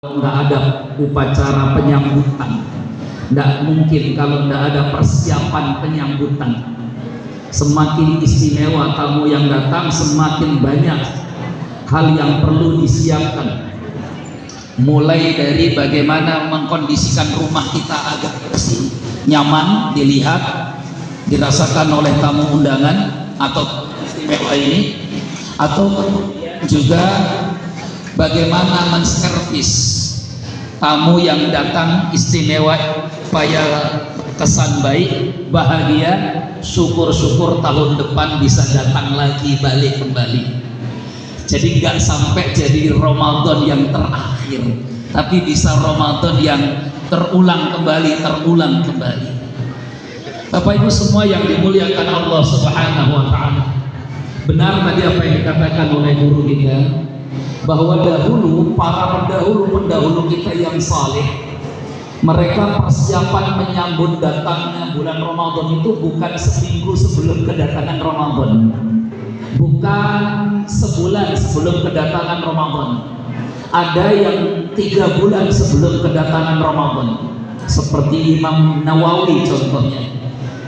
Nggak ada upacara penyambutan, nggak mungkin kalau nggak ada persiapan penyambutan. Semakin istimewa tamu yang datang, semakin banyak hal yang perlu disiapkan, mulai dari bagaimana mengkondisikan rumah kita agar bersih, nyaman dilihat, dirasakan oleh tamu undangan atau istimewa ini, atau juga bagaimana menservis tamu yang datang istimewa supaya kesan baik, bahagia, syukur-syukur tahun depan bisa datang lagi, balik kembali. Jadi nggak sampai jadi Ramadan yang terakhir, tapi bisa Ramadan yang terulang kembali. Bapak Ibu semua yang dimuliakan Allah Subhanahu wa Ta'ala, benar tadi apa yang dikatakan oleh guru kita, bahwa dahulu para pendahulu kita yang saleh, mereka persiapan menyambut datangnya bulan Ramadan itu bukan seminggu sebelum kedatangan Ramadan, bukan sebulan sebelum kedatangan Ramadan, ada yang 3 bulan sebelum kedatangan Ramadan, seperti Imam Nawawi contohnya.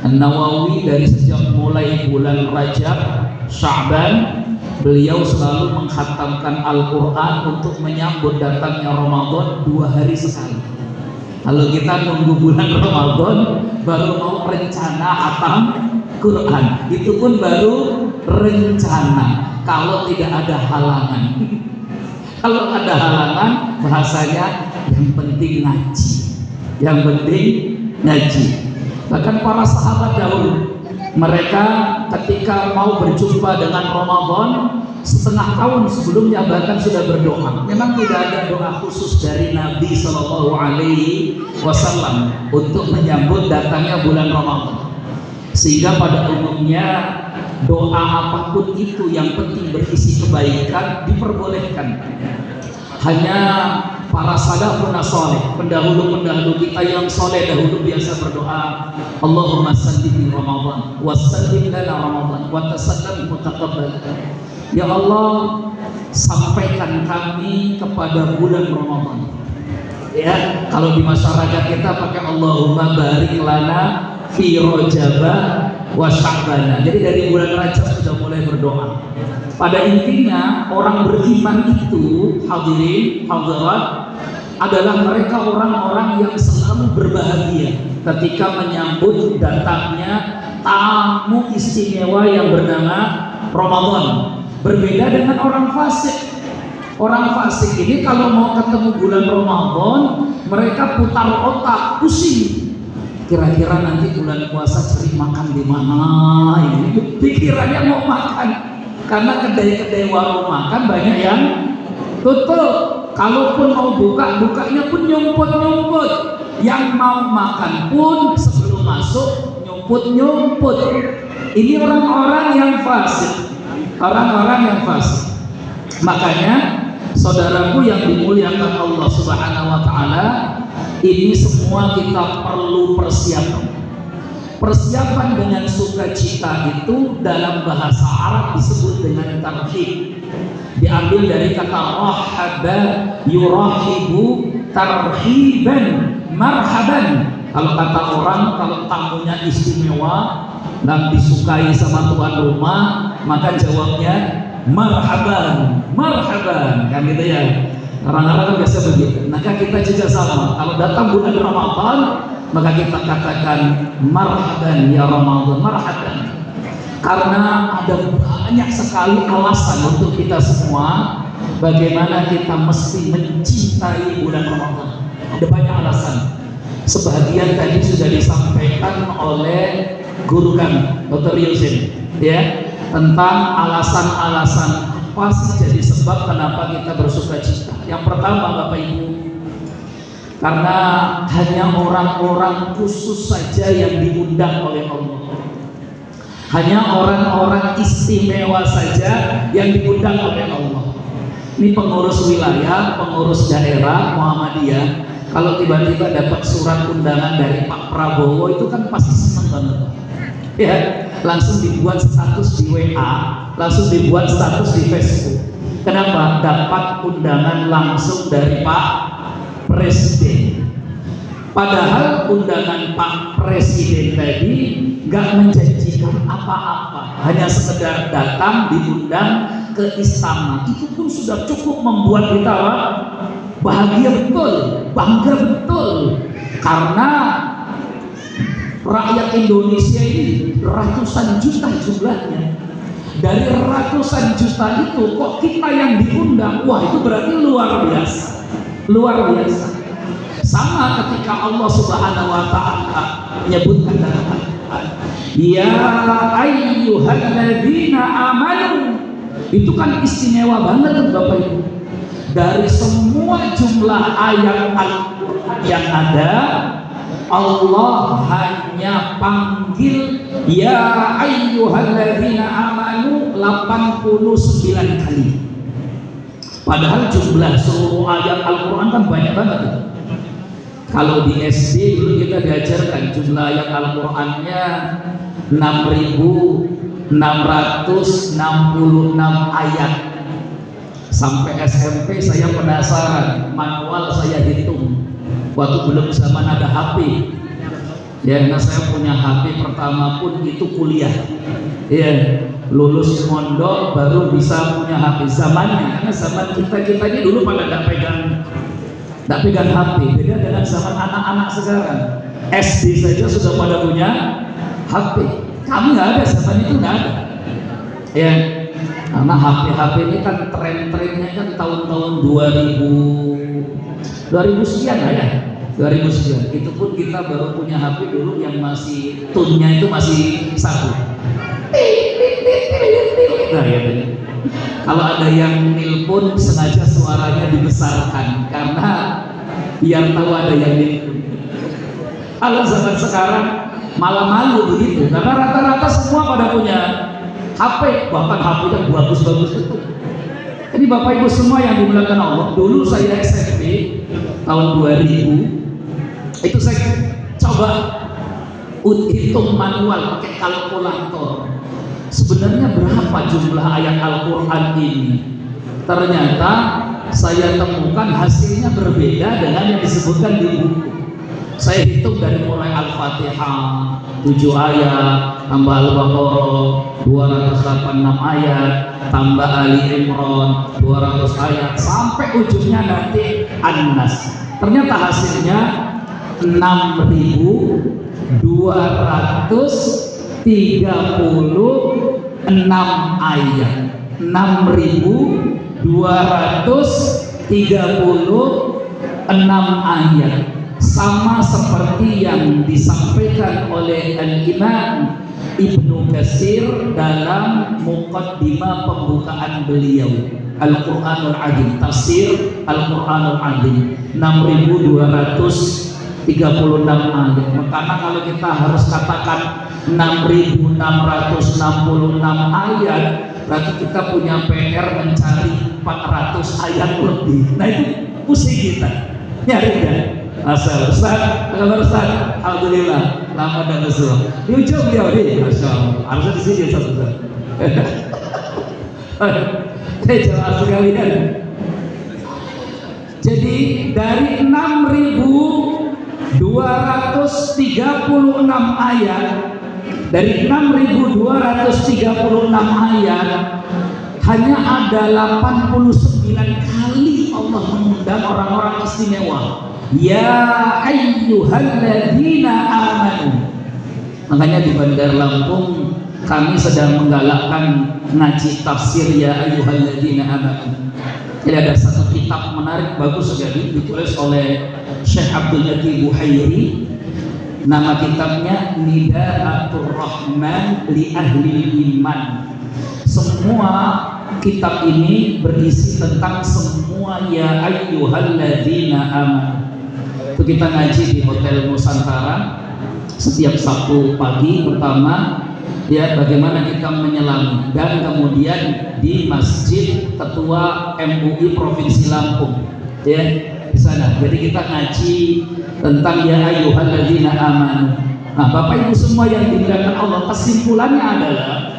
Nawawi dari sejak mulai bulan Rajab, Sya'ban, beliau selalu mengkhatamkan Al-Quran untuk menyambut datangnya Ramadan 2 hari sekali. Kalau kita nunggu bulan Ramadan baru mau rencana hatam Quran, itu pun baru rencana, kalau tidak ada halangan. Kalau ada halangan, bahasanya yang penting ngaji. Bahkan para sahabat dahulu, mereka ketika mau berjumpa dengan Ramadan setengah tahun sebelumnya bahkan sudah berdoa. Memang tidak ada doa khusus dari Nabi Shallallahu Alaihi Wasallam untuk menyambut datangnya bulan Ramadan, sehingga pada umumnya doa apapun itu yang penting berisi kebaikan diperbolehkan. Hanya para salafun saleh, pendahulu kita yang soleh dahulu biasa berdoa, Allahumma sallim Ramadan wa sallim lana Ramadan wa tasallam mutaqabbal. Ya Allah, sampaikan kami kepada bulan Ramadan. Ya, kalau di masyarakat kita pakai Allahumma barik lana fi Rajaba wa Sya'ban. Jadi dari bulan Rajab sudah mulai berdoa. Pada intinya orang beriman itu, hadirin hadirat, adalah mereka orang-orang yang selalu berbahagia ketika menyambut datangnya tamu istimewa yang bernama Ramadan. Berbeda dengan orang fasik. Orang fasik ini kalau mau ketemu bulan Ramadan, mereka putar otak, pusing. Kira-kira nanti bulan puasa cari makan di mana ini? Pikirannya mau makan. Karena kedai-kedai warung makan banyak yang tutup. Kalaupun mau buka, bukanya pun nyumput-nyumput. Yang mau makan pun sebelum masuk nyumput-nyumput. Ini orang-orang yang fasik. Makanya saudaraku yang dimuliakan Allah Subhanahu wa Ta'ala, ini semua kita perlu persiapan dengan sukacita. Itu dalam bahasa Arab disebut dengan tarhib, diambil dari kata rahaba yurahibu tarhiban marhaban. Kalau kata orang, kalau tamunya istimewa dan disukai sama tuan rumah, maka jawabnya marhaban kan gitu ya. Orang-orang kan biasa begitu. Maka kita juga sama, kalau datang bulan Ramadan maka kita katakan marhaban ya Ramadan, marhaban. Karena ada banyak sekali alasan untuk kita semua bagaimana kita mesti mencintai bulan Ramadan. Ada banyak alasan. Sebagian tadi sudah disampaikan oleh guru kami, Dr. Yusuf, ya, tentang alasan-alasan apa sih jadi sebab kenapa kita bersuka cita. Yang pertama, Bapak Ibu, karena hanya orang-orang khusus saja yang diundang oleh Allah. Hanya orang-orang istimewa saja yang diundang oleh Allah. Ini pengurus wilayah, pengurus daerah Muhammadiyah, kalau tiba-tiba dapat surat undangan dari Pak Prabowo itu kan pasti senang banget. Ya, langsung dibuat status di WA, langsung dibuat status di Facebook. Kenapa? Dapat undangan langsung dari Pak Presiden. Padahal undangan Pak Presiden tadi nggak menjanjikan apa-apa, hanya sekedar datang diundang ke istana. Itu pun sudah cukup membuat kita bahagia betul, bangga betul, karena rakyat Indonesia ini ratusan juta jumlahnya. Dari ratusan juta itu kok kita yang diundang, wah itu berarti luar biasa, luar biasa. Sama ketika Allah Subhanahu wa taala menyebutkan dalam Al-Qur'an, ya ayyuhalladzina amanu. Itu kan istimewa banget Bapak Ibu. Dari semua jumlah ayat Al-Qur'an yang ada, Allah hanya panggil ya ayyuhalladzina amanu 89 kali. Padahal jumlah seluruh ayat Al-Qur'an kan banyak banget. Kalau di SD dulu kita diajarkan jumlah ayat Al-Qur'annya 6.666 ayat. Sampai SMP saya penasaran, manual saya hitung. Waktu belum zaman ada HP. Ya, karena saya punya HP pertama pun itu kuliah. Ya, lulus mondok baru bisa punya HP zamannya. Karena zaman kita ini dulu pada nggak pegang HP. Beda dengan zaman anak-anak sekarang. SD saja sudah pada punya HP. Kami nggak ada, zaman itu nggak ada. Ya, karena HP ini kan tren-trennya kan tahun-tahun 2000 sekian lah ya. 2000 sekian. Itu pun kita baru punya HP dulu yang masih tune-nya itu masih satu. Nah, ya, kalau ada yang nelpon sengaja suaranya dibesarkan karena biar tahu ada yang nelpon. Kalau zaman sekarang malah malu begitu, karena rata-rata semua pada punya HP, bahkan HP-nya bagus-bagus itu. Jadi Bapak Ibu semua yang dimuliakan Allah, dulu saya SMP tahun 2000 itu saya coba hitung manual pakai kalkulator. Sebenarnya berapa jumlah ayat Al-Qur'an ini? Ternyata saya temukan hasilnya berbeda dengan yang disebutkan di buku. Saya hitung dari mulai Al-Fatihah 7 ayat, tambah Al-Baqarah 286 ayat, tambah Ali Imran 200 ayat, sampai ujungnya nanti An-Nas. Ternyata hasilnya 6.236 ayat. 6.236 ayat. Sama seperti yang disampaikan oleh Al-Imam Ibnu Katsir dalam muqaddimah pembukaan beliau, Al-Qur'anul Azim, tafsir Al-Qur'anul Azim, 6.236 ayat. Makanya kalau kita harus katakan 6.666 ayat, berarti kita punya PR mencari 400 ayat lebih. Nah itu pusing kita nyari kan. Asal Ustaz, kabar Ustaz? Alhamdulillah, lama dan kesel. Di ujung beliau nih, Masya Allah. Harusnya di sini Ustaz. Jawab sekalian. Jadi dari 6.236 ayat, dari 6.236 ayat, hanya ada 89 kali Allah mengundang orang-orang istimewa. Ya ayyuhalladzina amanu. Makanya di Bandar Lampung kami sedang menggalakkan ngaji tafsir ya ayyuhalladzina amanu. Jadi ada satu kitab menarik bagus sekali ditulis oleh Syekh Abdul Latif Buhairi. Nama kitabnya Nidaatur Rahman li Ahli Iman. Semua kitab ini berisi tentang semua ya ayyuhalladzina amanu. Itu kita ngaji di Hotel Nusantara setiap Sabtu pagi pertama, ya, bagaimana kita menyelami, dan kemudian di Masjid Ketua MUI Provinsi Lampung, ya, di sana. Jadi kita ngaji tentang ya ayyuhalladzina amanu. Nah, Bapak Ibu semua yang dimuliakan Allah, kesimpulannya adalah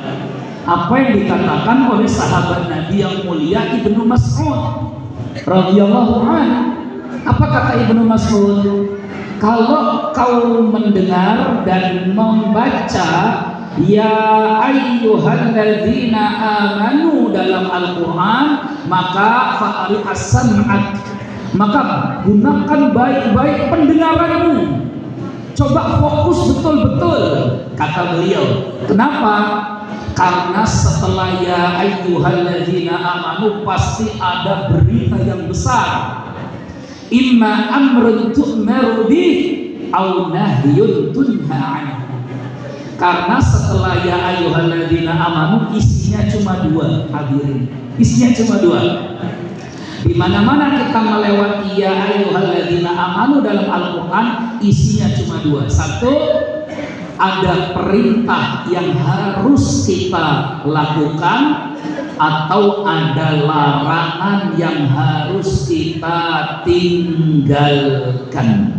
apa yang dikatakan oleh sahabat Nabi yang mulia Ibnu Mas'ud radhiyallahu anhu. Apa kata Ibnu Mas'ud? Kalau kau mendengar dan membaca ya ayyuhalladzina amanu dalam Al-Quran, maka fa'ari as-sam'at, maka gunakan baik-baik pendengaranmu, coba fokus betul-betul, kata beliau. Kenapa? Karena setelah ya ayyuhalladzina amanu pasti ada berita yang besar. Imma amrun tu'maru bih au nahyun tunha anhu. Karena setelah ya ayyuhalladzina amanu isinya cuma dua, hadirin. Isinya cuma dua. Di mana-mana kita melewati ya ayyuhalladzina amanu dalam Al-Qur'an isinya cuma dua. Satu, ada perintah yang harus kita lakukan, atau ada larangan yang harus kita tinggalkan.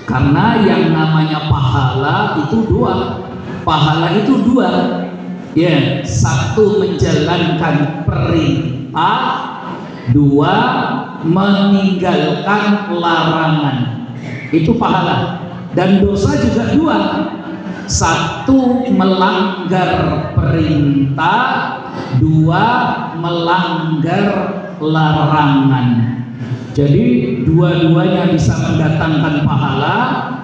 Karena yang namanya pahala itu dua. Pahala itu dua. Ya, satu menjalankan perintah, dua meninggalkan larangan. Itu pahala. Dan dosa juga dua. Satu melanggar perintah, dua melanggar larangan. Jadi dua-duanya bisa mendatangkan pahala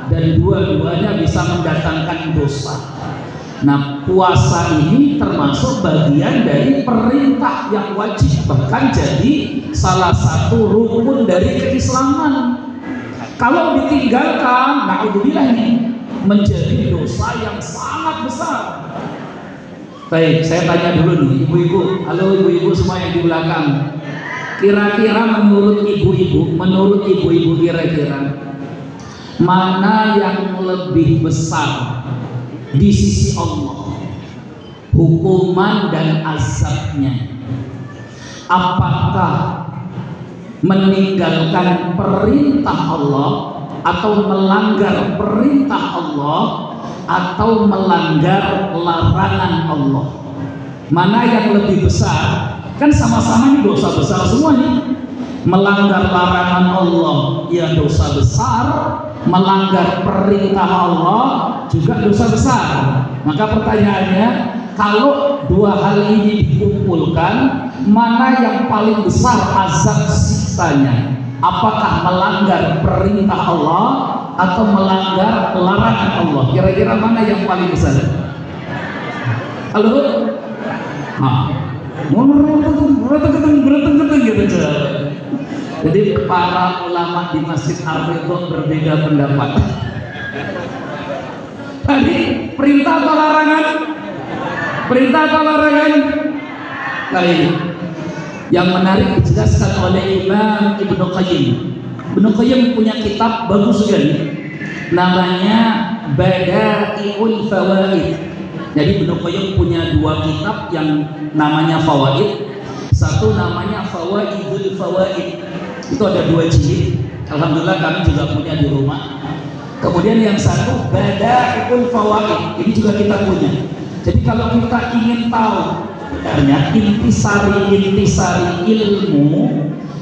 dan dua-duanya bisa mendatangkan dosa. Nah, puasa ini termasuk bagian dari perintah yang wajib, bahkan jadi salah satu rukun dari keislaman. Kalau ditinggalkan, na'udzubillah ini menjadi dosa yang sangat besar. Baik, saya tanya dulu nih, ibu-ibu. Halo ibu-ibu semua yang di belakang. Kira-kira menurut ibu-ibu kira-kira mana yang lebih besar di sisi Allah, hukuman dan azabnya? Apakah meninggalkan perintah Allah atau melanggar perintah Allah atau melanggar larangan Allah? Mana yang lebih besar? Kan sama-sama ini dosa besar semua nih. Melanggar larangan Allah ya dosa besar, melanggar perintah Allah juga dosa besar. Maka pertanyaannya, kalau dua hal ini dikumpulkan, mana yang paling besar azab siksanya? Apakah melanggar perintah Allah atau melanggar larangan Allah? Kira-kira mana yang paling besar? Halo? Gitu. Jadi para ulama di Masjid Ar-Ridho berbeda pendapat. Tadi perintah atau larangan? Perintah atau larangan? Baik. Yang menarik dijelaskan oleh Imam Ibnu Qayyim. Ibnu Qayyim punya kitab bagus sekali, namanya Bada'iul Fawaid. Jadi Ibnu Qayyim punya dua kitab yang namanya Fawaid. Satu namanya Fawaidul Fawaid. Itu ada dua jilid. Alhamdulillah kami juga punya di rumah. Kemudian yang satu Bada'iul Fawaid. Ini juga kita punya. Jadi kalau kita ingin tahu intisari ilmu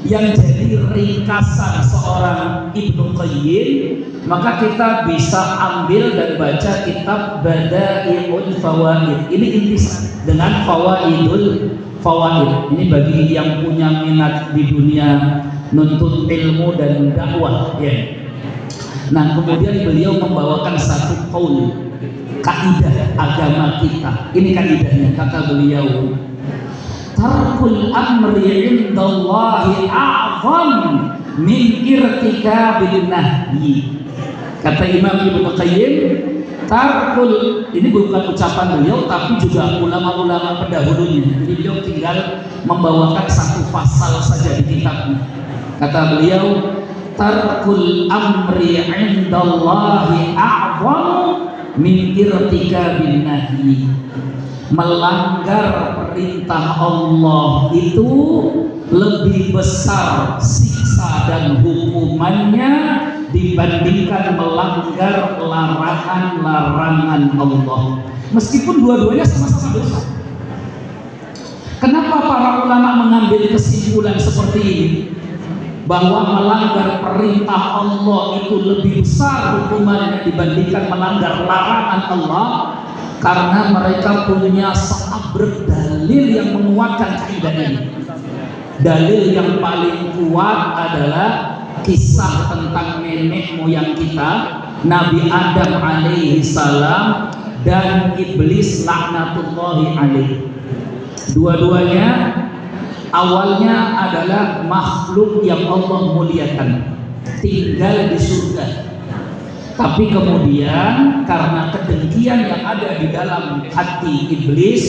yang jadi ringkasan seorang Ibnu Qayyim, maka kita bisa ambil dan baca kitab Bada'iul Fawaid. Ini intisari dengan Fawaidul Fawaid. Ini bagi yang punya minat di dunia nuntut ilmu dan dakwah ya. Nah, kemudian beliau membawakan satu qaul, kaidah agama kita. Ini kaidahnya, kata beliau, tarkul amri indallahi a'zam min irtikabil nahyi. Kata Imam Ibnu Qayyim, tarkul, ini bukan ucapan beliau tapi juga ulama-ulama pendahulunya. Jadi beliau tinggal membawakan satu pasal saja di kitabnya. Kata beliau, tarkul amri indallahi a'zam min irtikabin nahyi. Melanggar perintah Allah itu lebih besar siksa dan hukumannya dibandingkan melanggar larangan-larangan Allah. Meskipun dua-duanya sama-sama dosa. Kenapa para ulama mengambil kesimpulan seperti ini? bahwa melanggar perintah Allah itu lebih besar hukumannya dibandingkan melanggar larangan Allah, karena mereka punya seabrek dalil yang menguatkan kaidah ini. Dalil yang paling kuat adalah kisah tentang nenek moyang kita, Nabi Adam alaihi salam dan iblis laknatullahi alaihi. Dua-duanya awalnya adalah makhluk yang Allah muliakan, tinggal di surga. Tapi kemudian karena kedengkian yang ada di dalam hati iblis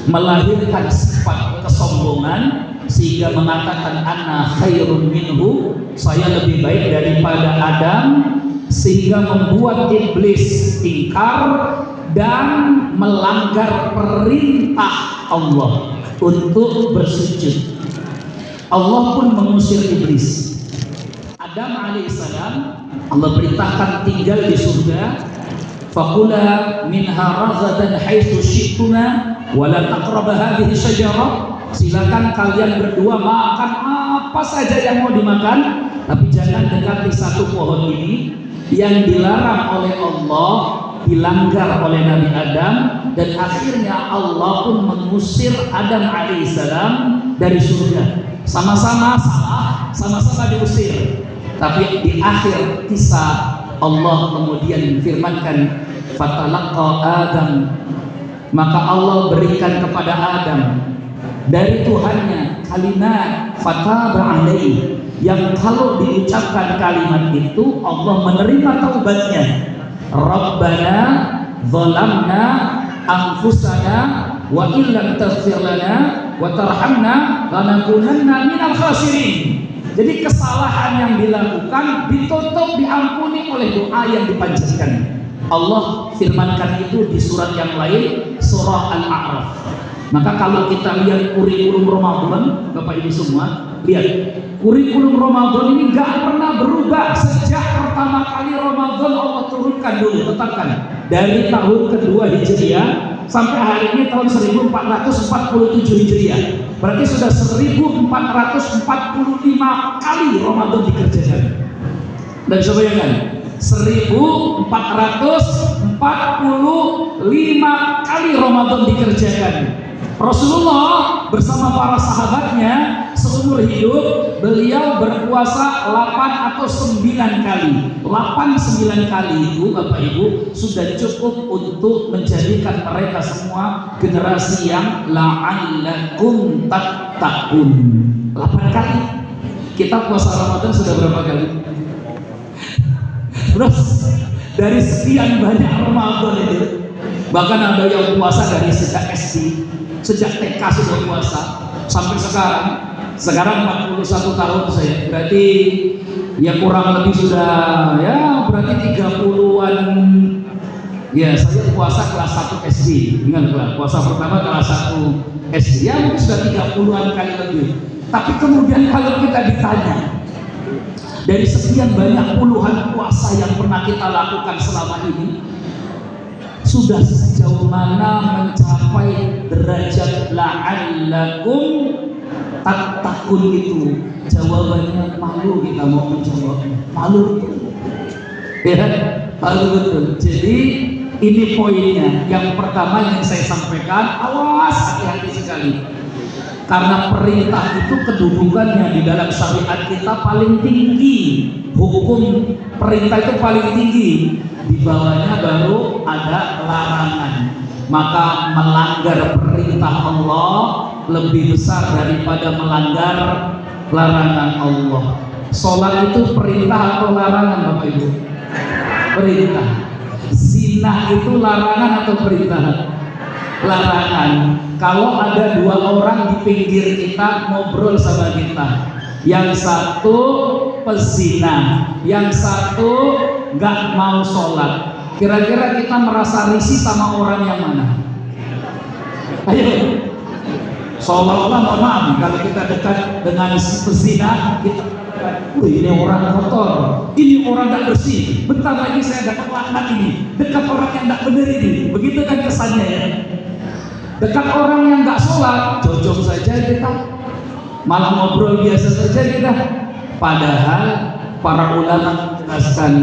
melahirkan sifat kesombongan, sehingga mengatakan ana khairun minhu, saya lebih baik daripada Adam, sehingga membuat iblis ingkar dan melanggar perintah Allah untuk bersujud. Allah pun mengusir iblis. Adam alaihissalam Allah perintahkan tinggal di surga. Fakula minha ragadan haitsu syi'tuma wa la taqrabu hadhihi syajarah. Silakan kalian berdua makan apa saja yang mau dimakan, tapi jangan dekati satu pohon ini yang dilarang oleh Allah, dilanggar oleh Nabi Adam, dan akhirnya Allah pun mengusir Adam alaihissalam dari surga. Sama-sama salah, sama-sama diusir. Tapi di akhir kisah Allah kemudian firmankan, fatalaqa Adam, maka Allah berikan kepada Adam dari Tuhannya kalimat fataba alaihi, yang kalau diucapkan kalimat itu Allah menerima taubatnya. Rabbana zalamna anfusana wa illam taghfir lana wa tarhamna lanakunanna minal khasirin. Jadi kesalahan yang dilakukan ditutup, diampuni oleh doa yang dipanjatkan. Allah firmankan itu di surat yang lain, surah Al-A'raf. Maka kalau kita lihat kurikulum Ramadan, Bapak Ibu semua, lihat kurikulum Ramadan ini gak pernah berubah sejak pertama kali Ramadan Allah turunkan dulu, tetapkan dari tahun kedua Hijriah sampai hari ini tahun 1447 Hijriah. Berarti sudah 1445 kali Ramadan dikerjakan. Dan bisa bayangkan 1445 kali Ramadan dikerjakan. Rasulullah bersama para sahabatnya seumur hidup beliau berpuasa 8 atau 9 kali. 8-9 kali itu Bapak Ibu sudah cukup untuk menjadikan mereka semua generasi yang la'allakum tattaqun. 8 kali. Kita puasa Ramadan sudah berapa kali? Terus dari sekian banyak Ramadan itu, bahkan ada yang puasa dari sejak SD, sejak TK sudah puasa sampai sekarang. Sekarang 41 tahun saya, berarti ya kurang lebih sudah ya berarti 30-an. Ya saya puasa kelas 1 SD, ingat puasa pertama kelas 1 SD, ya mungkin sudah 30-an kali lebih. Tapi kemudian kalau kita ditanya dari sekian banyak puluhan puasa yang pernah kita lakukan selama ini, sudah sejauh mana mencapai derajat la'allakum tattaqun itu? Jawabannya malu, kita mau menjawab malu, ya, malu betul. Jadi ini poinnya. Yang pertama yang saya sampaikan, awas, hati-hati sekali. Karena perintah itu kedudukannya di dalam syariat kita paling tinggi. Hukum perintah itu paling tinggi. Di bawahnya baru ada larangan. Maka melanggar perintah Allah lebih besar daripada melanggar larangan Allah. Sholat itu perintah atau larangan, Bapak Ibu? Perintah. Zina itu larangan atau perintah? Larangan. Kalau ada dua orang di pinggir kita ngobrol sama kita, yang satu pezina, yang satu nggak mau sholat, kira-kira kita merasa risih sama orang yang mana? Ayo, seolah-olah mohon maaf, kalau kita dekat dengan pezina, kita ini orang kotor, ini orang tidak bersih, bentar lagi saya dapat laknat ini, dekat orang yang tidak benar ini, begitu kan kesannya ya. Dekat orang yang nggak sholat, cocok saja kita, malah ngobrol biasa saja kita. Padahal para ulama menjelaskan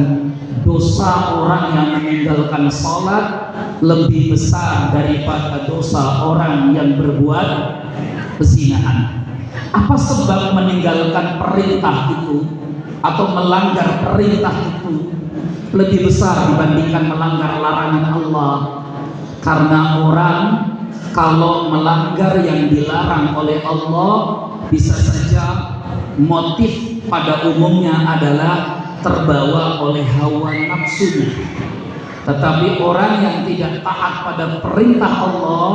dosa orang yang meninggalkan sholat lebih besar daripada dosa orang yang berbuat perzinahan. Apa sebab meninggalkan perintah itu atau melanggar perintah itu lebih besar dibandingkan melanggar larangan Allah? Karena orang kalau melanggar yang dilarang oleh Allah, bisa saja motif pada umumnya adalah terbawa oleh hawa nafsunya. Tetapi orang yang tidak taat pada perintah Allah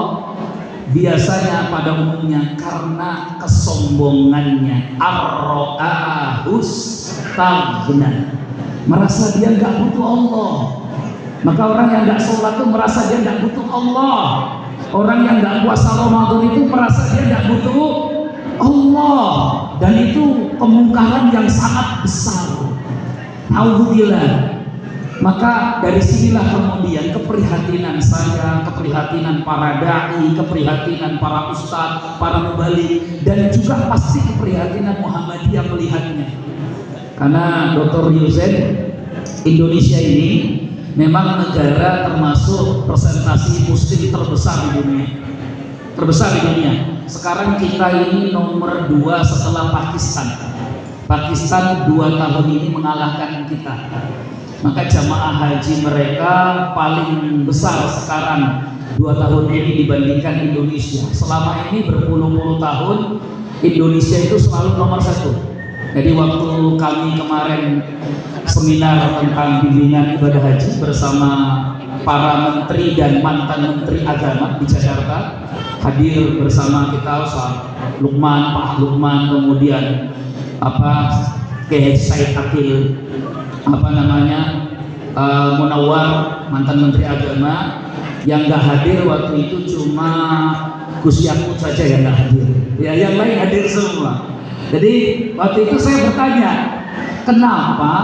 biasanya pada umumnya karena kesombongannya, ar-ra'ahus taghna, merasa dia nggak butuh Allah. Maka orang yang nggak sholat itu merasa dia nggak butuh Allah. Orang yang nggak puasa Ramadan itu merasa dia nggak butuh Allah, dan itu kemungkaran yang sangat besar. Alhamdulillah. Maka dari sinilah kemudian keprihatinan saya, keprihatinan para dai, keprihatinan para ustadz, para mubalik, dan juga pasti keprihatinan Muhammadiyah melihatnya. Karena Dr. Yusen, Indonesia ini memang negara termasuk presentasi muslim terbesar di dunia. Terbesar di dunia. Sekarang kita ini nomor 2 setelah Pakistan. Pakistan 2 tahun ini mengalahkan kita. Maka jamaah haji mereka paling besar sekarang 2 tahun ini dibandingkan Indonesia. Selama ini berpuluh-puluh tahun Indonesia itu selalu nomor 1. Jadi waktu kami kemarin seminar tentang bimbingan ibadah haji bersama para menteri dan mantan menteri agama di Jakarta, hadir bersama kita Ustaz Lukman, Pak Lukman, kemudian Kiai Said Akil, Munawar, mantan menteri agama. Yang nggak hadir waktu itu cuma Gus Yakut saja yang nggak hadir, ya yang lain hadir semua. Jadi waktu itu saya bertanya, kenapa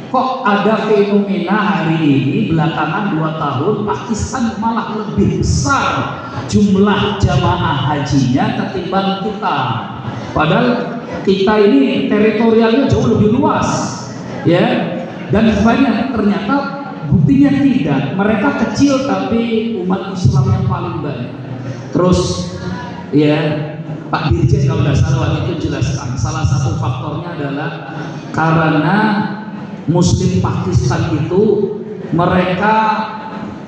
kok ada fenomena hari ini belakangan 2 tahun Pakistan malah lebih besar jumlah jamaah hajinya ketimbang kita? Padahal kita ini teritorialnya jauh lebih luas, ya. Dan sebenarnya ternyata buktinya tidak. Mereka kecil tapi umat Islam yang paling banyak. Terus ya Pak Dirjen kalau tidak salah waktu itu jelaskan salah satu faktornya adalah karena Muslim Pakistan itu mereka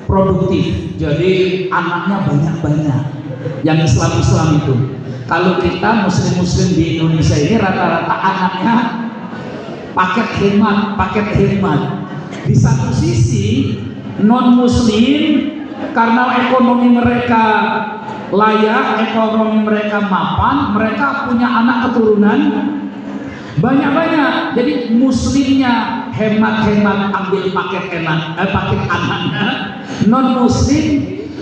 produktif, jadi anaknya banyak-banyak yang Islam itu. Kalau kita Muslim di Indonesia ini rata-rata anaknya paket hemat. Di satu sisi non Muslim karena ekonomi mereka layak, ekonomi mereka mapan, mereka punya anak keturunan banyak-banyak. Jadi Muslimnya hemat-hemat ambil paket anaknya, non Muslim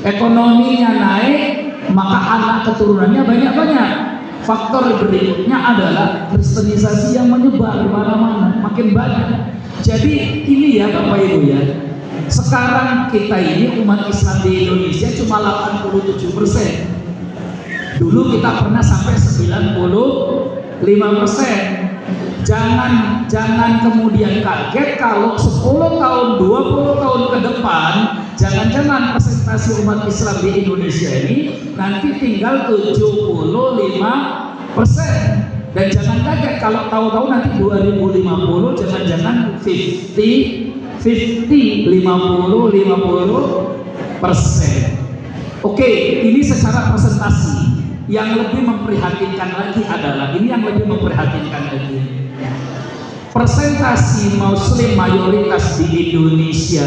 ekonominya naik, maka anak keturunannya banyak-banyak. Faktor berikutnya adalah kristenisasi yang menyebar di mana-mana, makin banyak. Jadi ini ya Bapak Ibu ya, sekarang kita ini umat Islam di Indonesia cuma 87%. Dulu kita pernah sampai 95%. Jangan kemudian kaget kalau 10 tahun, 20 tahun ke depan, jangan-jangan presentasi umat Islam di Indonesia ini nanti tinggal 75%. Dan jangan kaget kalau tahu-tahu nanti 2050 jangan-jangan 50%. Oke, ini secara presentasi. Yang lebih memprihatinkan lagi adalah presentasi Muslim mayoritas di Indonesia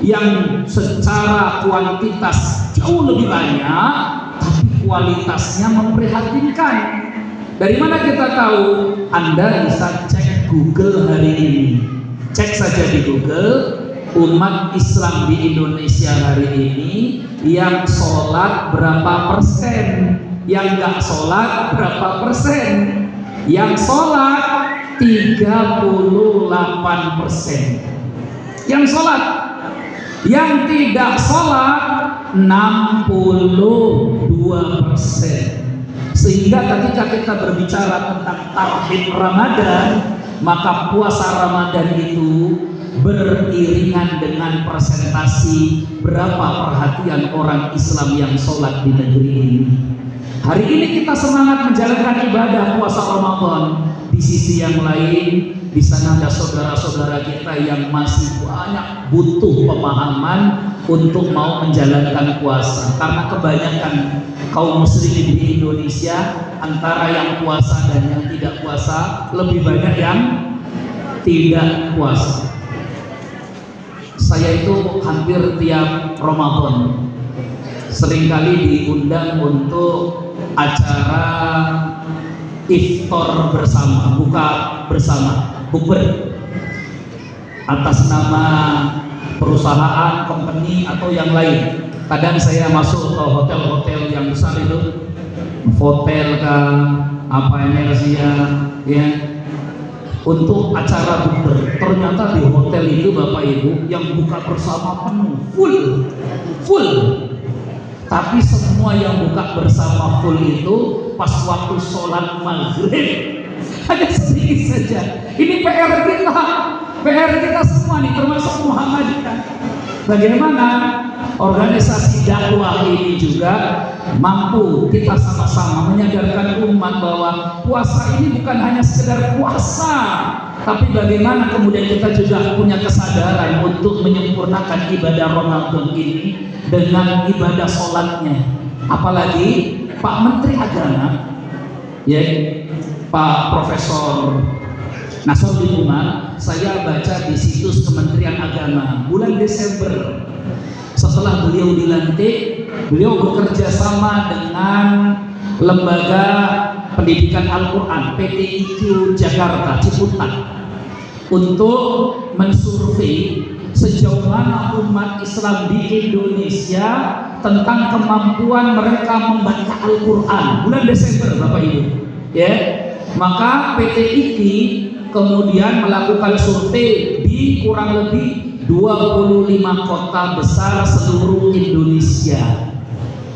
yang secara kuantitas jauh lebih banyak, tapi kualitasnya memprihatinkan. Dari mana kita tahu? Anda bisa cek Google hari ini. Cek saja di Google, umat Islam di Indonesia hari ini yang sholat berapa persen, yang nggak sholat berapa persen. Yang sholat 38%, yang sholat, yang tidak sholat 62%. Sehingga ketika kita berbicara tentang tarhib Ramadan, maka puasa Ramadan itu beriringan dengan presentasi berapa perhatian orang Islam yang sholat di negeri ini. Hari ini kita semangat menjalankan ibadah puasa Ramadan. Di sisi yang lain, di sana ada saudara-saudara kita yang masih banyak butuh pemahaman untuk mau menjalankan puasa. Karena kebanyakan kaum muslimin di Indonesia antara yang puasa dan yang tidak puasa, lebih banyak yang tidak puasa. Saya itu hampir tiap Ramadan seringkali diundang untuk acara iftar bersama, buka bersama, bukber atas nama perusahaan, company atau yang lain. Kadang saya masuk ke hotel-hotel yang besar itu, hotel kan, apa Energia, ya, untuk acara bukber. Ternyata di hotel itu Bapak Ibu yang buka bersama penuh, full. Tapi semua yang buka bersama full itu pas waktu sholat maghrib hanya sedikit saja. Ini PR kita semua nih, termasuk Muhammadiyah. Bagaimana organisasi dakwah ini juga mampu kita sama-sama menyadarkan umat bahwa puasa ini bukan hanya sekedar puasa, tapi bagaimana kemudian kita juga punya kesadaran untuk menyempurnakan ibadah Ramadan ini dengan ibadah sholatnya. Apalagi Pak Menteri Agama, ya, Pak Profesor Nasruddin Umar, saya baca di situs Kementerian Agama bulan Desember setelah beliau dilantik, beliau bekerja sama dengan Lembaga Pendidikan Al-Quran PTIQ Jakarta Ciputat untuk mensurvei sejauh mana umat Islam di Indonesia tentang kemampuan mereka membaca Al-Quran bulan Desember, Bapak Ibu, ya. Maka PTIQ kemudian melakukan survei di kurang lebih 25 kota besar seluruh Indonesia.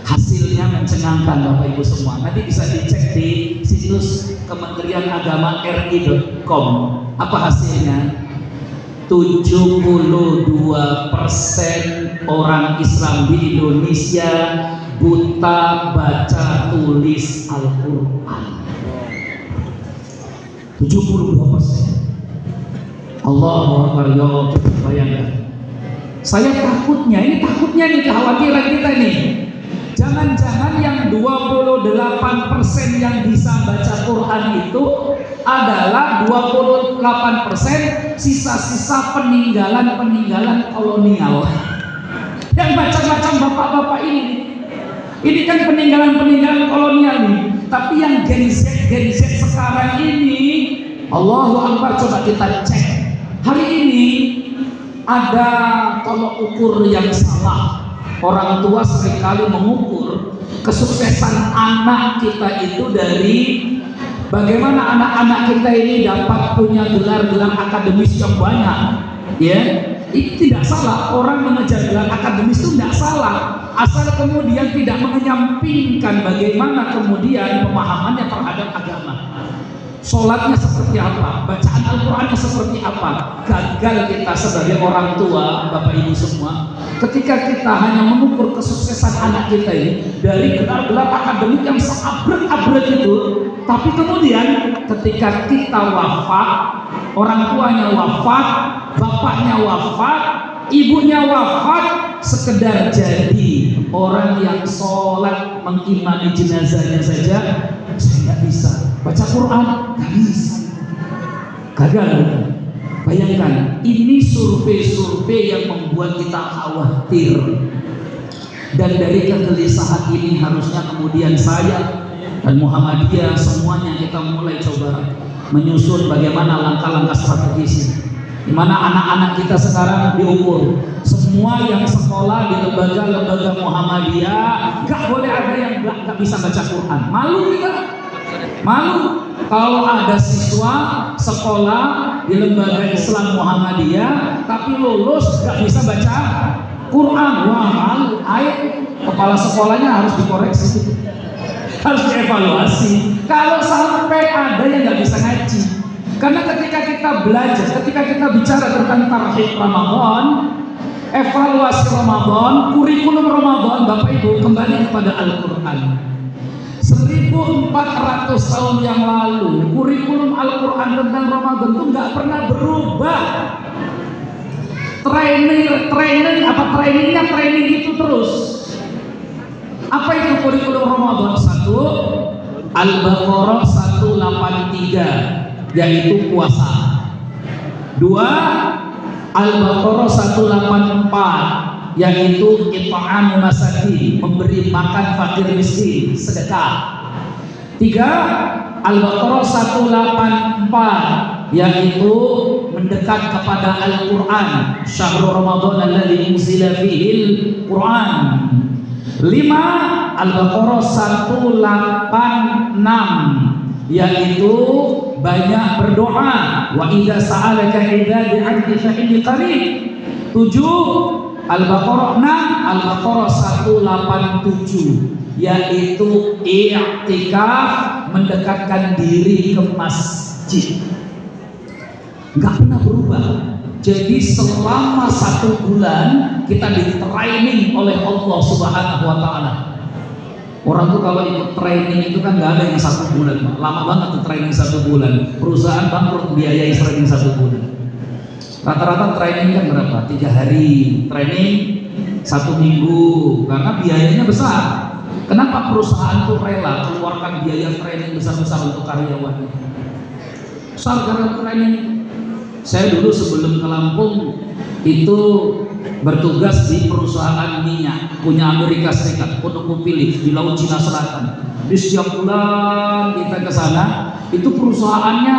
Hasilnya mencengangkan Bapak Ibu semua. Nanti bisa dicek di situs Kementerian Agama ri.com. Apa hasilnya? 72% orang Islam di Indonesia buta baca tulis Al-Quran. 72%. Allahu Akbar, ya Allah, bayangkan. Saya takutnya nih kekhawatiran kita nih. Jangan-jangan yang 28% yang bisa baca Quran itu adalah 28% sisa-sisa peninggalan kolonial. Yang macam-macam bapak-bapak ini. Ini kan peninggalan kolonial nih. Tapi yang Gen Z sekarang ini, Allahu Akbar, coba kita cek. Hari ini ada tolok ukur yang salah. Orang tua seringkali mengukur kesuksesan anak kita itu dari bagaimana anak-anak kita ini dapat punya gelar-gelar akademis yang banyak. Ya, itu tidak salah. Orang mengejar gelar akademis itu tidak salah, asal kemudian tidak menyampingkan bagaimana kemudian pemahamannya terhadap agama. Sholatnya seperti apa, bacaan Al-Qurannya seperti apa. Gagal kita sebagai orang tua, Bapak Ibu semua, ketika kita hanya mengukur kesuksesan anak kita ini dari gelar-gelar akademik yang seabrek-abrek itu. Tapi kemudian ketika kita wafat, orang tuanya wafat, bapaknya wafat, ibunya wafat, sekedar jadi orang yang sholat mengimani jenazahnya saja, saya nggak bisa baca Quran, nggak bisa, gagal. Bayangkan, ini survei-survei yang membuat kita khawatir. Dan dari kegelisahan ini harusnya kemudian saya dan Muhammadiyah semuanya kita mulai coba menyusun bagaimana langkah-langkah strategis, di mana anak-anak kita sekarang diukur. Semua yang sekolah di lembaga-lembaga Muhammadiyah nggak boleh ada yang nggak bisa baca Quran. Malu kita, malu kalau ada siswa sekolah di lembaga Islam Muhammadiyah tapi lulus nggak bisa baca Quran. Wah, malu. Ayo, kepala sekolahnya harus dikoreksi. harus dievaluasi. Kalau sampai ada yang nggak bisa ngaji, karena ketika kita belajar, ketika kita bicara tentang tarhib Ramadan, evaluasi Ramadan, kurikulum Ramadan, Bapak Ibu kembali kepada Al-Quran. 1400 tahun yang lalu, kurikulum Al-Quran tentang Ramadan itu nggak pernah berubah. Trainingnya itu terus. Apa itu kurikulum Ramadan? 1 Al-Baqarah 183, yaitu puasa. 2 Al-Baqarah 184, yaitu it'amu masakin, memberi makan fakir miskin, sedekah. 3 Al-Baqarah 184, yaitu mendekat kepada Al-Quran, syahrul Ramadan alladzi unzila fihil Quran. 5 Al-Baqarah 186, yaitu banyak berdoa, wa idza sa'alaka ibadi anni fa inni qarib. 7 Al-Baqarah 6 Al-Baqarah 187, yaitu i'tikaf, mendekatkan diri ke masjid. Nggak pernah berubah. Jadi selama 1 bulan kita di training oleh Allah Subhanahu wa Ta'ala. Orang tuh kalau ikut training itu kan nggak ada yang 1 bulan, lama banget tuh training 1 bulan. Perusahaan bangkrut biayai training 1 bulan. Rata-rata training kan berapa? 3 hari training, 1 minggu, karena biayanya besar. Kenapa perusahaan tuh rela keluarkan biaya training besar-besar untuk karyawannya? Besar karena training. Saya dulu sebelum ke Lampung itu bertugas di perusahaan minyak punya Amerika Serikat, ConocoPhillips di Laut Cina Selatan. Di setiap bulan kita ke sana, itu perusahaannya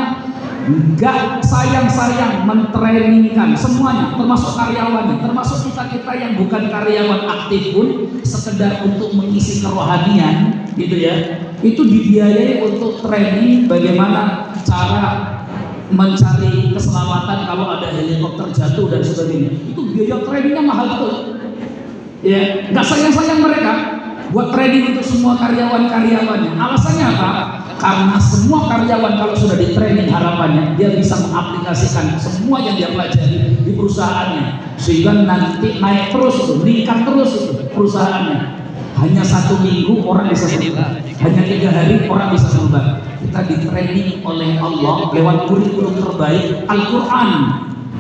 nggak sayang-sayang mentrainingkan semuanya, termasuk karyawannya, termasuk kita yang bukan karyawan aktif pun, sekedar untuk mengisi kerohanian, gitu ya. Itu dibiayai untuk training bagaimana cara mencari keselamatan kalau ada helikopter jatuh dan sebagainya. Itu biaya trainingnya mahal betul. Ya, nggak sayang-sayang mereka buat training untuk semua karyawan-karyawannya. Alasannya apa? Karena semua karyawan kalau sudah di training, harapannya dia bisa mengaplikasikan semua yang dia pelajari di perusahaannya, sehingga nanti naik terus, meningkat terus itu perusahaannya. Hanya 1 minggu orang bisa berubah, hanya 3 hari orang bisa berubah. Kita di training oleh Allah lewat kurikulum terbaik Al-Quran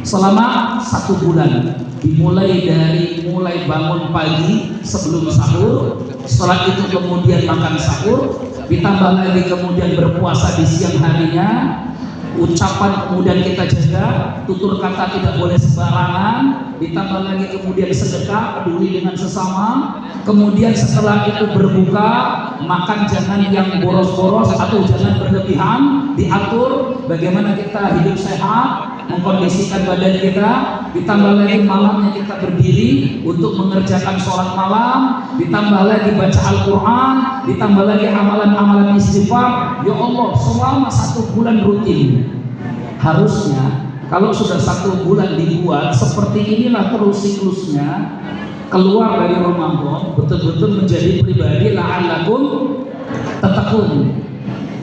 selama 1 bulan. Dimulai dari bangun pagi sebelum sahur, setelah itu kemudian makan sahur, ditambah lagi kemudian berpuasa di siang harinya, ucapan kemudian kita jaga, tutur kata tidak boleh sembarangan, ditambah lagi kemudian sedekah, peduli dengan sesama, kemudian setelah itu berbuka, makan jangan yang boros-boros atau jangan berlebihan, diatur bagaimana kita hidup sehat, mengkondisikan badan kita, ditambah lagi malamnya kita berdiri untuk mengerjakan sholat malam, ditambah lagi baca Al-Quran, ditambah lagi amalan-amalan istighfar. Ya Allah, selama 1 bulan rutin. Harusnya kalau sudah 1 bulan dibuat seperti inilah terus siklusnya, keluar dari Ramadan betul-betul menjadi pribadi la'allakum tattaqun.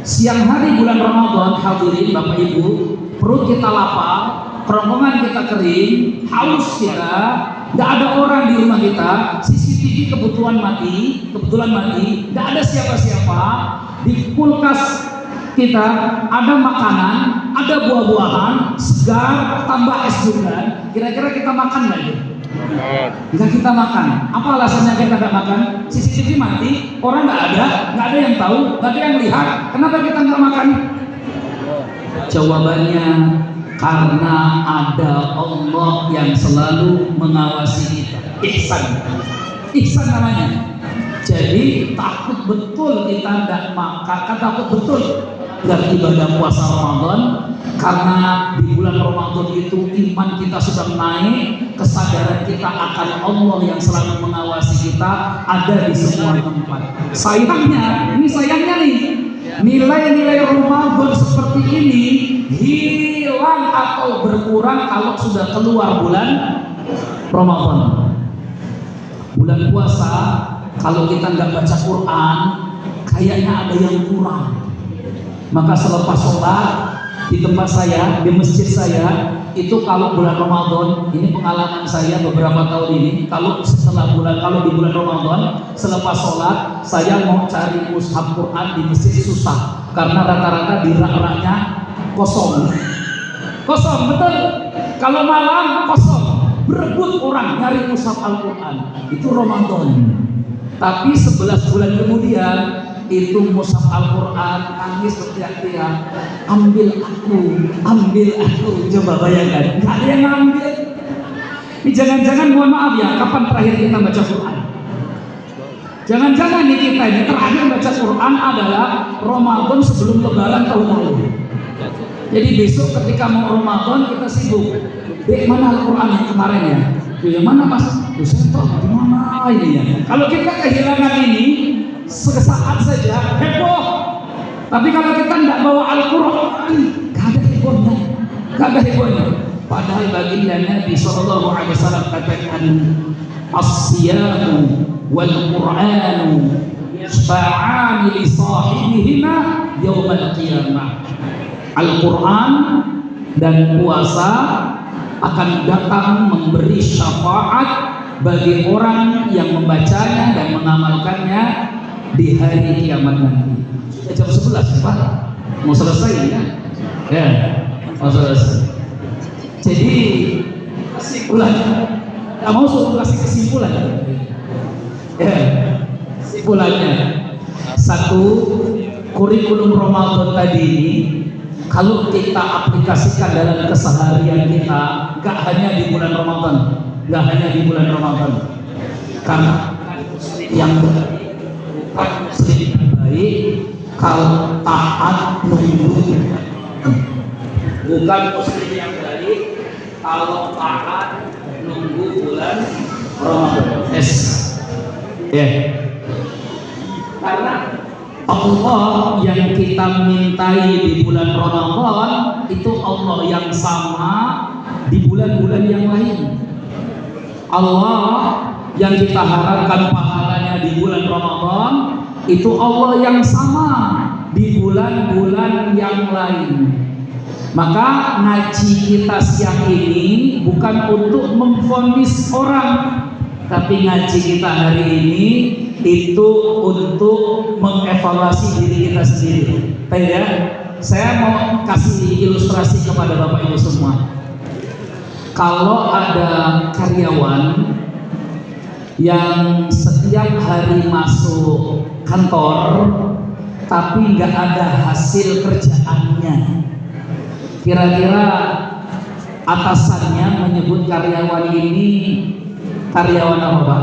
Siang hari bulan Ramadan, hadirin Bapak Ibu, perut kita lapar, kerongkongan kita kering, haus kita, nggak ada orang di rumah kita, CCTV kebetulan mati, nggak ada siapa-siapa, di kulkas kita ada makanan, ada buah-buahan, segar, tambah es durian. Kira-kira kita makan nggak itu? Nggak kita makan. Apa alasannya kita nggak makan? CCTV mati, orang nggak ada yang tahu, nggak ada yang lihat. Kenapa kita nggak makan? Jawabannya karena ada Allah yang selalu mengawasi kita. Ihsan namanya. Jadi takut betul kita tidak makan, takut betul nggak ibadah puasa Ramadan, karena di bulan Ramadan itu iman kita sudah naik, kesadaran kita akan Allah yang selalu mengawasi kita ada di semua tempat. Sayangnya nih, nilai-nilai Ramadan seperti ini hilang atau berkurang kalau sudah keluar bulan Ramadan. Bulan puasa kalau kita nggak baca Quran, kayaknya ada yang kurang. Maka selepas sholat di tempat saya, di masjid saya, itu kalau bulan Ramadan, ini pengalaman saya beberapa tahun ini, kalau di bulan Ramadan selepas sholat saya mau cari mushaf Quran di masjid susah, karena rata-rata di rak-raknya kosong, betul. Kalau malam kosong, berebut orang nyari mushaf Al-Quran. Itu Ramadan. Tapi 11 bulan kemudian itu mushaf Al-Quran, nangis berteriak-teriak, ambil aku. Coba bayangkan, gak ada yang ngambil. Ini jangan-jangan, mohon maaf ya, kapan terakhir kita baca Quran? Jangan-jangan nih kita ini terakhir baca Quran adalah Ramadan sebelum Lebaran tahun lalu. Jadi besok ketika mau Ramadan kita sibuk. Dek, mana Al-Quran yang kemarin ya? Yang mana mas? Saya tahu di mana ini ya. Kalau kita kehilangan ini sesaat saja heboh. Tapi kalau kita tidak bawa Al-Quran, gak ada hebohnya. Padahal baginda Nabi Sallallahu Alaihi Wasallam katakan, as-siyamu wal Quranu yashfa'ani li sahibihima yaumal qiyamah. Al-Quran dan puasa akan datang memberi syafaat bagi orang yang membacanya dan mengamalkannya di hari kiamat nanti. Jam 11 Pak, mau selesai ya? Ya, mau selesai. Jadi kesimpulan, nggak mau suruh kasih kesimpulan. Ya, kesimpulannya satu, kurikulum Ramadan tadi ini kalau kita aplikasikan dalam keseharian kita, gak hanya di bulan Ramadan, karena yang baik kalau taat nunggu, bukan muslim yang baik kalau taat nunggu bulan Ramadan. Karena Allah yang kita mintai di bulan Ramadan itu Allah yang sama di bulan-bulan yang lain. Allah yang kita harapkan pahalanya di bulan Ramadan itu Allah yang sama di bulan-bulan yang lain. Maka ngaji kita siang ini bukan untuk memvonis orang, tapi ngaji kita hari ini itu untuk mengevaluasi diri kita sendiri. Ya, saya mau kasih ilustrasi kepada Bapak Ibu semua. Kalau ada karyawan yang setiap hari masuk kantor tapi nggak ada hasil kerjaannya, kira-kira atasannya menyebut karyawan ini karyawan apa?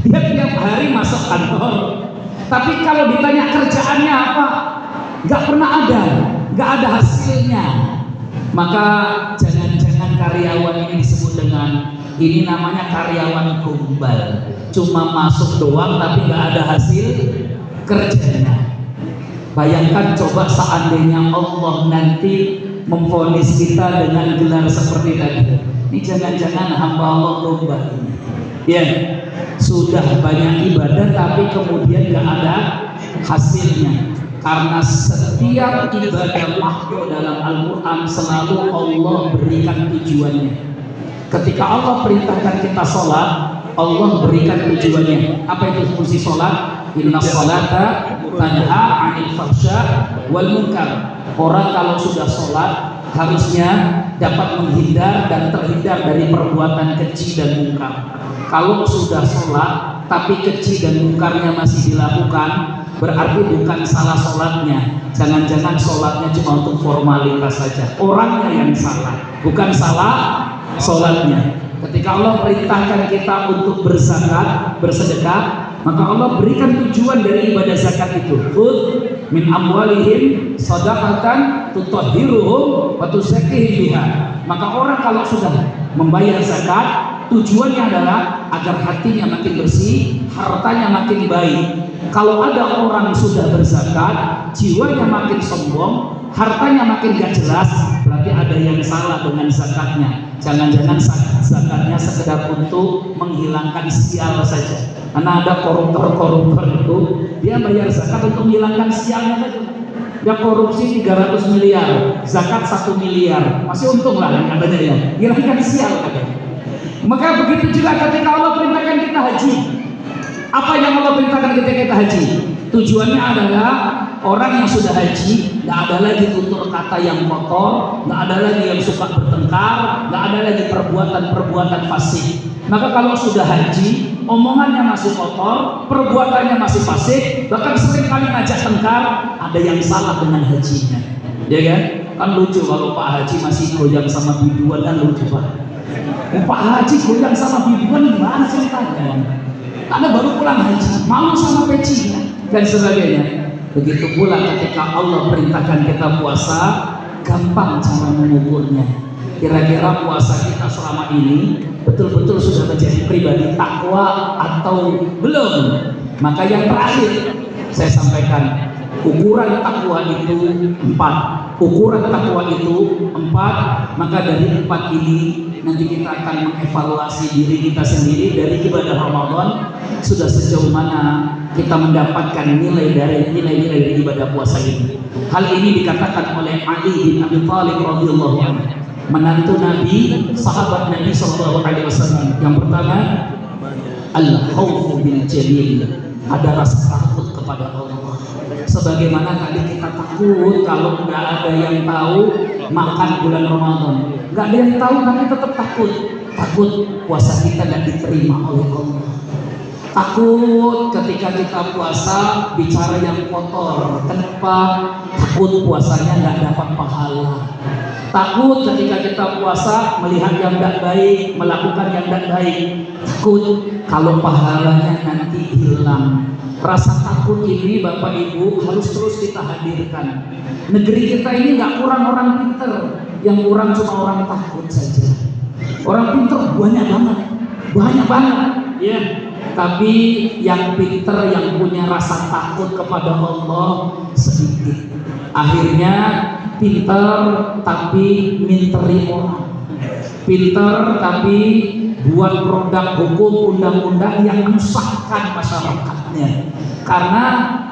Dia tiap hari masuk kantor, tapi kalau ditanya kerjaannya apa, nggak pernah ada hasilnya. Maka jangan-jangan karyawan ini disebut dengan, ini namanya karyawan gombal, cuma masuk doang tapi nggak ada hasil kerjanya. Bayangkan coba seandainya Allah nanti memvonis kita dengan gelar seperti tadi, ini jangan-jangan hamba Allah gombal. Ya, sudah banyak ibadah tapi kemudian nggak ada hasilnya. Karena setiap ibadah makhluk dalam Al-Quran selalu Allah berikan tujuannya. Ketika Allah perintahkan kita sholat, Allah berikan tujuannya. Apa itu fungsi sholat? Inna sholata tanha 'anil fahsya wal munkar. Orang kalau sudah sholat harusnya dapat menghindar dan terhindar dari perbuatan keji dan munkar. Kalau sudah sholat tapi keji dan mungkarnya masih dilakukan, berarti bukan salah sholatnya. Jangan-jangan sholatnya cuma untuk formalitas saja. Orangnya yang salah, bukan salah sholatnya. Ketika Allah perintahkan kita untuk berzakat, bersedekah, maka Allah berikan tujuan dari ibadah zakat itu. Khudz min amwalihim shadaqatan tutahhiruhum wa tuzakkihim biha. Maka orang kalau sudah membayar zakat, tujuannya adalah agar hatinya makin bersih, hartanya makin baik. Kalau ada orang sudah berzakat, jiwanya makin sombong, hartanya makin gak jelas, berarti ada yang salah dengan zakatnya. Jangan-jangan zakatnya sekedar untuk menghilangkan sial saja. Karena ada koruptor itu, dia bayar zakat untuk menghilangkan sialnya saja. Dia korupsi 300 miliar, zakat 1 miliar, masih untung lah katanya ya, hilangkan sial katanya. Maka begitu juga ketika Allah perintahkan kita haji. Apa yang Allah perintahkan ketika kita haji? Tujuannya adalah orang yang sudah haji nggak ada lagi tutur kata yang kotor, nggak ada lagi yang suka bertengkar, nggak ada lagi perbuatan-perbuatan fasik. Maka kalau sudah haji, omongannya masih kotor, perbuatannya masih fasik, bahkan sering kali ngajak tengkar, ada yang salah dengan hajinya, ya kan? Kan lucu kalau Pak Haji masih goyang sama biduan, kan lucu Pak. Pak Haji goyang sama biduan gimana ceritanya? Karena baru pulang haji, malu sama pecinya dan sebagainya. Begitu pula ketika Allah perintahkan kita puasa, gampang cara mengukurnya. Kira-kira puasa kita selama ini betul-betul sudah menjadi pribadi takwa atau belum? Maka yang terakhir saya sampaikan, ukuran takwa itu 4. Ukuran takwa itu 4. Maka dari 4 ini nanti kita akan mengevaluasi diri kita sendiri dari ibadah Ramadan, sudah sejauh mana kita mendapatkan nilai-nilai dari ibadah puasa ini. Hal ini dikatakan oleh Ali bin Abi Thalib radhiyallahu anhu, menantu Nabi, sahabat Nabi sallallahu alaihi wasallam. Yang pertama, al-khaufu bil jalil, ada rasa takut kepada Allah. Sebagaimana tadi kita takut kalau nggak ada yang tahu makan bulan Ramadan, nggak ada yang tahu tapi tetap takut puasa kita nggak diterima oleh Allah. Takut ketika kita puasa bicara yang kotor, kenapa? Takut puasanya nggak dapat pahala. Takut ketika kita puasa melihat yang tidak baik, melakukan yang tidak baik. Takut kalau pahalanya nanti hilang. Rasa takut ini Bapak Ibu harus terus kita hadirkan. Negeri kita ini nggak kurang orang pinter, yang kurang cuma orang takut saja. Orang pinter banyak banget, ya. Tapi yang pinter, yang punya rasa takut kepada Allah sedikit. Akhirnya pinter tapi minteri orang, pinter tapi buat produk hukum undang-undang yang menyusahkan masyarakatnya karena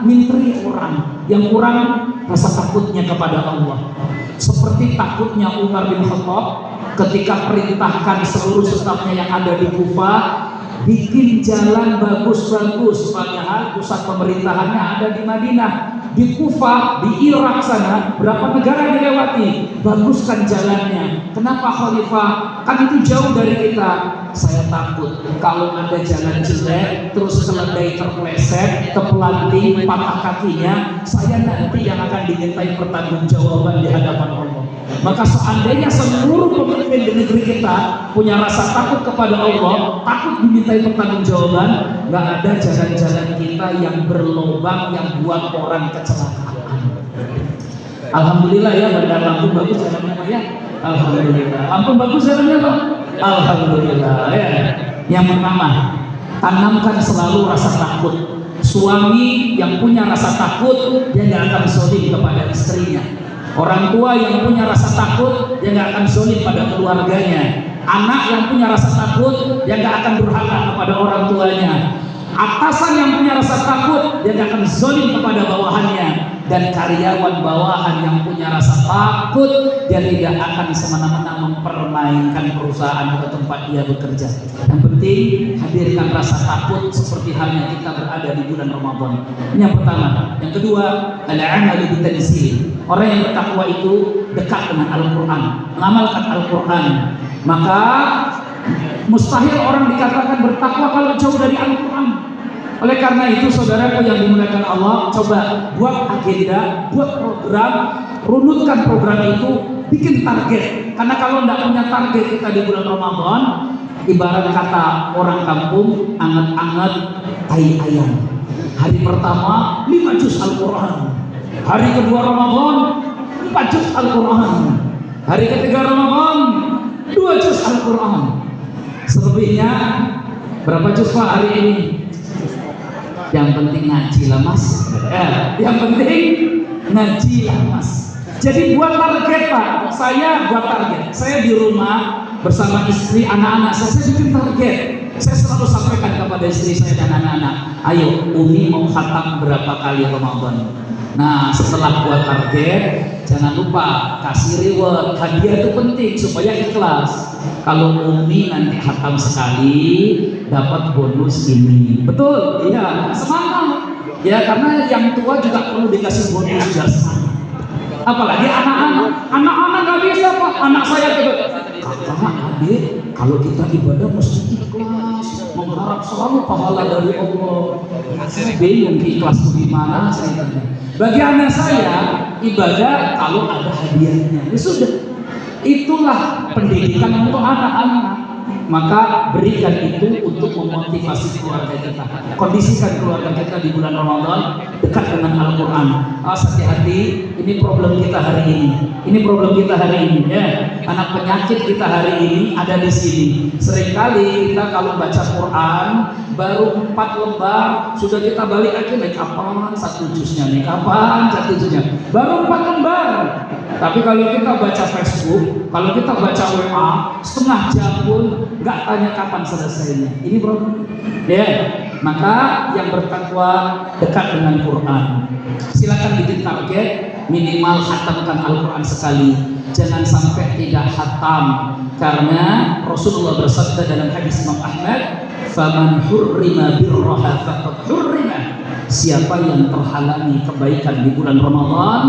minteri orang, yang kurang rasa takutnya kepada Allah. Seperti takutnya Umar bin Khattab ketika perintahkan seluruh stafnya yang ada di Kufah bikin jalan bagus-bagus, padahal pusat pemerintahannya ada di Madinah. Di Kufah, di Irak sana, berapa negara dilewati, baguskan jalannya. Kenapa Khalifah? Kan itu jauh dari kita. Saya takut kalau ada jalan jelek, terus keledai terpleset, terpelanting, patah kakinya, saya nanti yang akan dimintai pertanggungjawaban di hadapan Allah. Maka seandainya seluruh pemimpin di negeri kita punya rasa takut kepada Allah, takut dimintai pertanggungjawaban, nggak ada jalan-jalan kita yang berlobang yang buat orang kecelakaan. Alhamdulillah ya, Bandar Lampung bagus jalannya Pak ya. Alhamdulillah. Lampung bagus jalannya Pak. Alhamdulillah ya. Yang pertama, tanamkan selalu rasa takut. Suami yang punya rasa takut, dia nggak akan zalim kepada istrinya. Orang tua yang punya rasa takut, dia nggak akan zalim pada keluarganya. Anak yang punya rasa takut, dia nggak akan durhaka kepada orang tuanya. Atasan yang punya rasa takut, dia nggak akan zalim kepada bawahannya. Dan karyawan bawahan yang punya rasa takut, dia tidak akan semena-mena mempermainkan perusahaan atau tempat dia bekerja. Yang penting hadirkan rasa takut seperti halnya kita berada di bulan Ramadan. Ini yang pertama. Yang kedua, al-amalu bitanzil. Orang yang bertakwa itu dekat dengan Al-Quran, mengamalkan Al-Quran. Maka mustahil orang dikatakan bertakwa kalau jauh dari Al-Quran. Oleh karena itu, saudaraku yang dimuliakan Allah, coba buat agenda, buat program, runutkan program itu, bikin target. Karena kalau tidak punya target kita di bulan Ramadan, ibarat kata orang kampung, anget-anget tai ayam. Hari pertama 5 juz Al-Quran, hari kedua Ramadan 4 juz Al-Quran, hari ketiga Ramadan 2 juz Al-Quran. Selebihnya berapa juz Pak hari ini? Yang penting ngaji lah Mas. Yang penting ngaji lah Mas. Jadi buat target Pak. Saya buat target. Saya di rumah bersama istri, anak-anak saya bikin target. Saya selalu sampaikan kepada istri saya dan anak-anak, ayo Umi mau khatam berapa kali Ramadan. Nah setelah buat target, jangan lupa kasih reward, hadiah itu penting supaya ikhlas. Kalau Umi nanti khatam sekali dapat bonus ini, betul? Iya, semangat. Ya karena yang tua juga perlu dikasih bonus biar semangat. Apalagi anak-anak nggak bisa Pak. Anak saya gitu, kakak, adik, kalau kita ibadah mesti ikhlas, mengharap selalu pahala dari Allah. Saya bingung ikhlas itu gimana saya tanya. Bagi anak saya ibadah kalau ada hadiahnya, ya sudah. Itulah pendidikan untuk anak-anak. Maka berikan itu untuk memotivasi keluarga kita. Kondisikan keluarga kita di bulan Ramadan dekat dengan Al-Quran. Hati-hati, ini problem kita hari ini. Ini problem kita hari ini. Ya, anak penyakit kita hari ini ada di sini. Seringkali kita kalau baca Quran baru 4 lembar sudah kita balik lagi, nih kapan satu juznya, nih kapan satu juznya. Baru 4 lembar. Tapi kalau kita baca Facebook, kalau kita baca WA, setengah jam pun nggak tanya kapan selesainya. Ini problem. Ya, maka yang bertakwa dekat dengan Quran. Silakan bikin target minimal khatamkan Al-Quran sekali. Jangan sampai tidak khatam, karena Rasulullah bersabda dalam hadis Imam Ahmad, "Faman hurrima birraha faqad hurrima." Siapa yang terhalangi kebaikan di bulan Ramadan,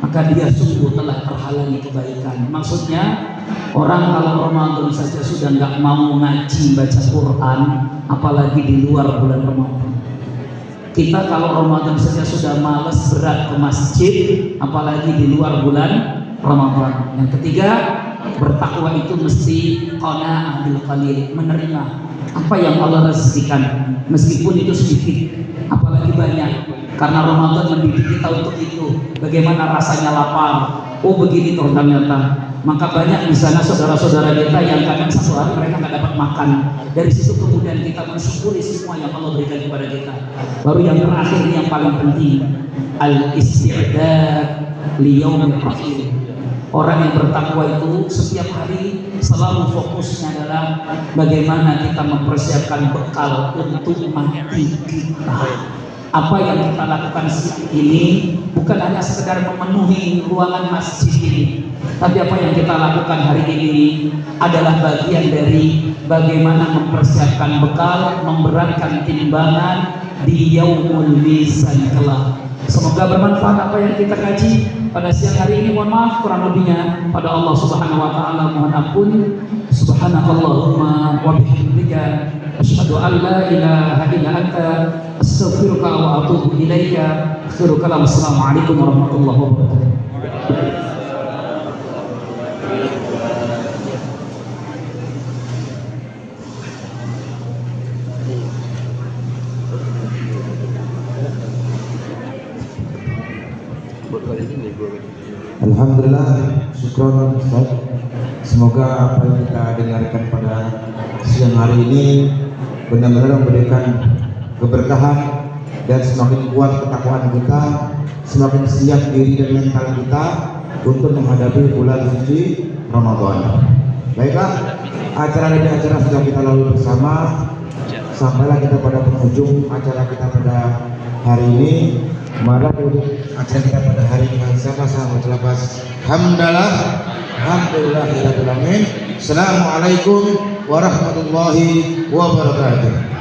maka dia sungguh telah terhalangi kebaikan. Maksudnya orang kalau Ramadan saja sudah nggak mau ngaji baca Quran, apalagi di luar bulan Ramadan. Kita kalau Ramadan saja sudah malas berat ke masjid, apalagi di luar bulan Ramadan. Yang ketiga, bertakwa itu mesti qanaah bil qalil, menerima apa yang Allah rezekikan, meskipun itu sedikit, apalagi banyak. Karena Ramadan mendidik kita untuk itu. Bagaimana rasanya lapar? Oh begini toh ternyata. Maka banyak di sana saudara-saudara kita yang kadang satu hari mereka nggak dapat makan. Dari situ kemudian kita mensyukuri semua yang Allah berikan kepada kita. Baru yang terakhir ini yang paling penting, al-isti'dad liyaumil akhir. Orang yang bertakwa itu setiap hari selalu fokusnya adalah bagaimana kita mempersiapkan bekal untuk mati kita. Apa yang kita lakukan ini bukan hanya sekedar memenuhi ruangan masjid ini, tapi apa yang kita lakukan hari ini adalah bagian dari bagaimana mempersiapkan bekal, memberatkan timbangan di yaumul mizan kelak. Semoga bermanfaat apa yang kita kaji pada siang hari ini. Mohon maaf kurang lebihnya, pada Allah Subhanahu wa taala mohon ampun. Subhanakallahumma wa bihamdika asyhadu an la ilaha illa anta astaghfiruka wa atubu ilaika. Assalamualaikum warahmatullahi wabarakatuh. Alhamdulillah, syukron Ustaz. Semoga apa yang kita dengarkan pada siang hari ini benar-benar memberikan keberkahan dan semakin kuat ketakwaan kita, semakin siap diri dan mental kita untuk menghadapi bulan suci Ramadan. Baiklah, acara demi acara sudah kita lalui bersama. Sampailah kita pada penghujung acara kita pada hari ini. Mari untuk acara kita pada hari ini sama-sama terlepas alhamdulillahirabbil alamin. Assalamualaikum warahmatullahi wabarakatuh.